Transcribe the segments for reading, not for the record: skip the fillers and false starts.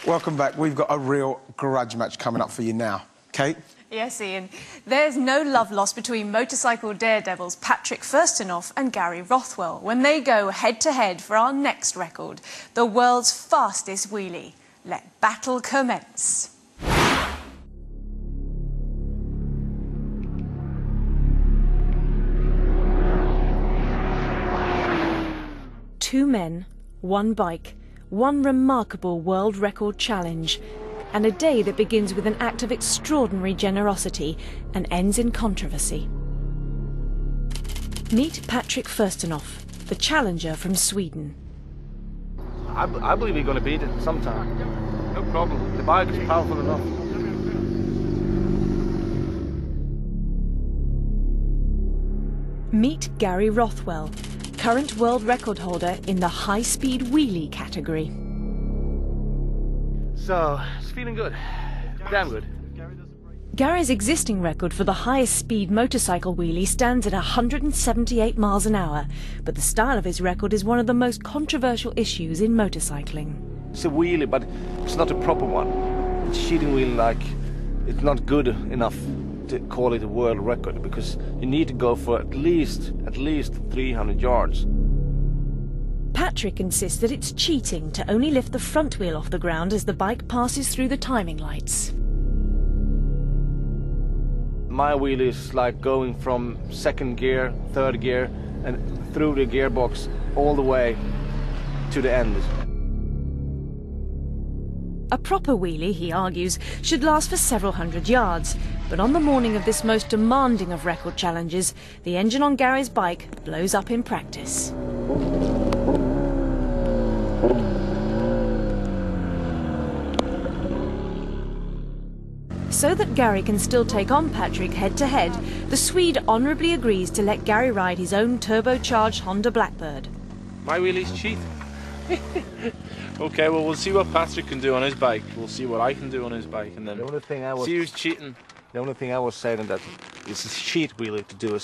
Welcome back. We've got a real grudge match coming up for you now. Kate? Yes, Ian. There's no love lost between motorcycle daredevils Patrick Firstenoff and Gary Rothwell when they go head-to-head for our next record, the world's fastest wheelie. Let battle commence. Two men, one bike, one remarkable world record challenge, and a day that begins with an act of extraordinary generosity and ends in controversy. Meet Patrick Firstenoff, the challenger from Sweden. I believe you're going to beat it sometime. No problem. The bike is powerful enough. Meet Gary Rothwell, current world record holder in the high-speed wheelie category. So, it's feeling good. Damn good. Gary's existing record for the highest speed motorcycle wheelie stands at 178 miles an hour, but the style of his record is one of the most controversial issues in motorcycling. It's a wheelie, but it's not a proper one. It's cheating wheelie, like, it's not good enough to call it a world record, because you need to go for at least 300 yards. Patrick insists that it's cheating to only lift the front wheel off the ground as the bike passes through the timing lights. My wheelie is like going from second gear, third gear, and through the gearbox all the way to the end. A proper wheelie, he argues, should last for several hundred yards, but on the morning of this most demanding of record challenges, the engine on Gary's bike blows up in practice. So that Gary can still take on Patrick head-to-head, the Swede honourably agrees to let Gary ride his own turbocharged Honda Blackbird. My wheelies cheat. Okay, well, we'll see what Patrick can do on his bike. We'll see what I can do on his bike, and then see who's cheating. The only thing I was saying that it's a cheat wheelie to do a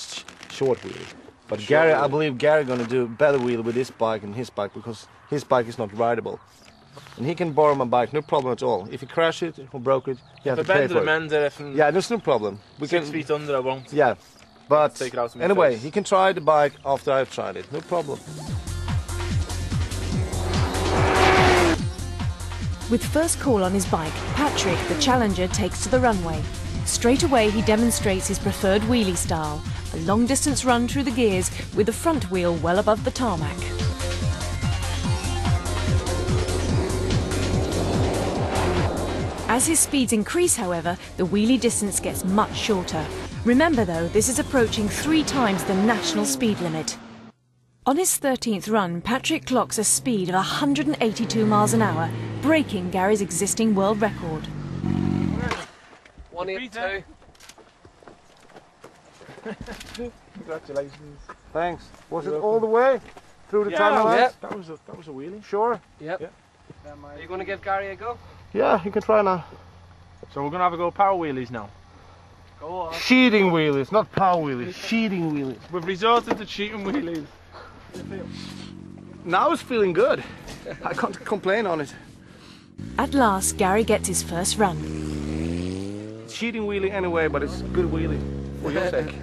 short wheelie. But Gary, I believe Gary gonna do a better wheelie with his bike and his bike, because his bike is not rideable. And he can borrow my bike, no problem at all. If he crashes it or broke it, you have to pay for it. Yeah, there's no problem. We 6 feet under, I won't. Yeah, but take it out anyway, he can try the bike after I've tried it, no problem. With first call on his bike, Patrick, the challenger, takes to the runway. Straight away he demonstrates his preferred wheelie style, a long-distance run through the gears with the front wheel well above the tarmac. As his speeds increase, however, the wheelie distance gets much shorter. Remember though, this is approaching 3 times the national speed limit. On his 13th run, Patrick clocks a speed of 182 miles an hour, breaking Gary's existing world record. 182. Congratulations. Thanks. Was it all the way through the timing lights? That was a wheelie. Sure? Yep. Are you going to give Gary a go? Yeah, you can try now. So we're going to have a go at power wheelies now. Go on. Cheating wheelies, not power wheelies. Cheating wheelies. We've resorted to cheating wheelies. Now it's feeling good. I can't complain on it. At last, Gary gets his first run. Cheating wheelie anyway, but it's a good wheelie for your sake.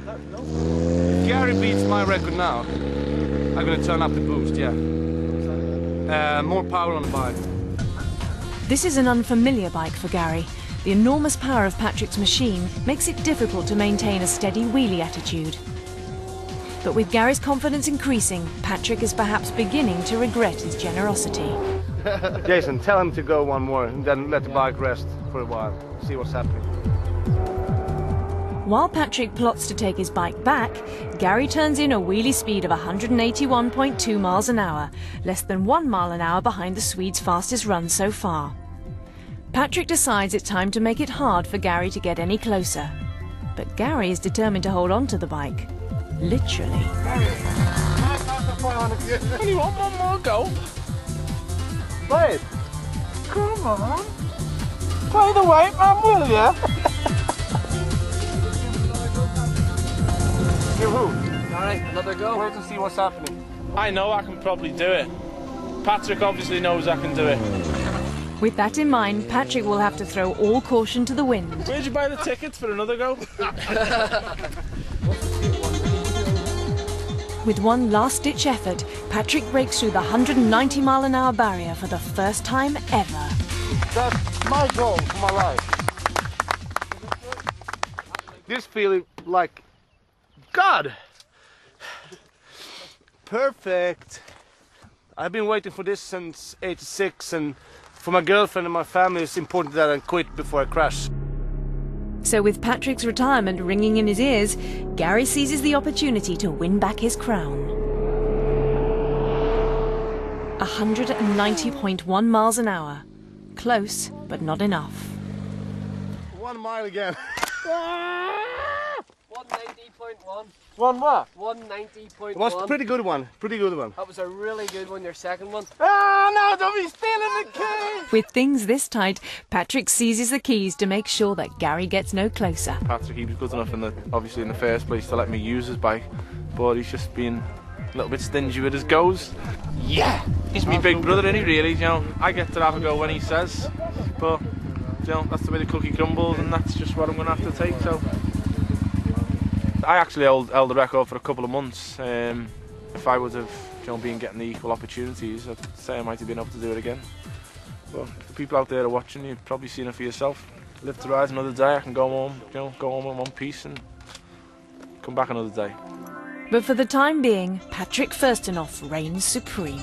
If Gary beats my record now, I'm going to turn up the boost, yeah. More power on the bike. This is an unfamiliar bike for Gary. The enormous power of Patrick's machine makes it difficult to maintain a steady wheelie attitude. But with Gary's confidence increasing, Patrick is perhaps beginning to regret his generosity. Jason, tell him to go one more and then let the bike rest for a while. See what's happening. While Patrick plots to take his bike back, Gary turns in a wheelie speed of 181.2 miles an hour, less than 1 mile an hour behind the Swede's fastest run so far. Patrick decides it's time to make it hard for Gary to get any closer. But Gary is determined to hold on to the bike. Literally. Only one more go. Play it. Come on. Play the weight, man, will ya? Give who? Alright, another go. Wait to see what's happening. I know I can probably do it. Patrick obviously knows I can do it. With that in mind, Patrick will have to throw all caution to the wind. Where'd you buy the tickets for another go? With one last-ditch effort, Patrick breaks through the 190-mile-an-hour barrier for the first time ever. That's my goal for my life. This feeling like God. Perfect. I've been waiting for this since '86, and for my girlfriend and my family it's important that I quit before I crash. So with Patrick's retirement ringing in his ears, Gary seizes the opportunity to win back his crown. 190.1 miles an hour. Close, but not enough. 1 mile again. 190.1. One what? 190.1. It was a pretty good one. Pretty good one. That was a really good one, your second one. Ah, no, don't be stealing the key! With things this tight, Patrick seizes the keys to make sure that Gary gets no closer. Patrick, he was good enough obviously in the first place to let me use his bike, but he's just been a little bit stingy with his goes. Yeah! He's my big brother, isn't he, really? You know, I get to have a go when he says, but you know, that's the way the cookie crumbles, and that's just what I'm going to have to take, so. I actually held the record for a couple of months. If I would have been getting the equal opportunities, I'd say I might have been able to do it again. But if the people out there are watching, you've probably seen it for yourself. Live to rise another day, I can go home, go home in one piece and come back another day. But for the time being, Patrick Firstenoff reigns supreme.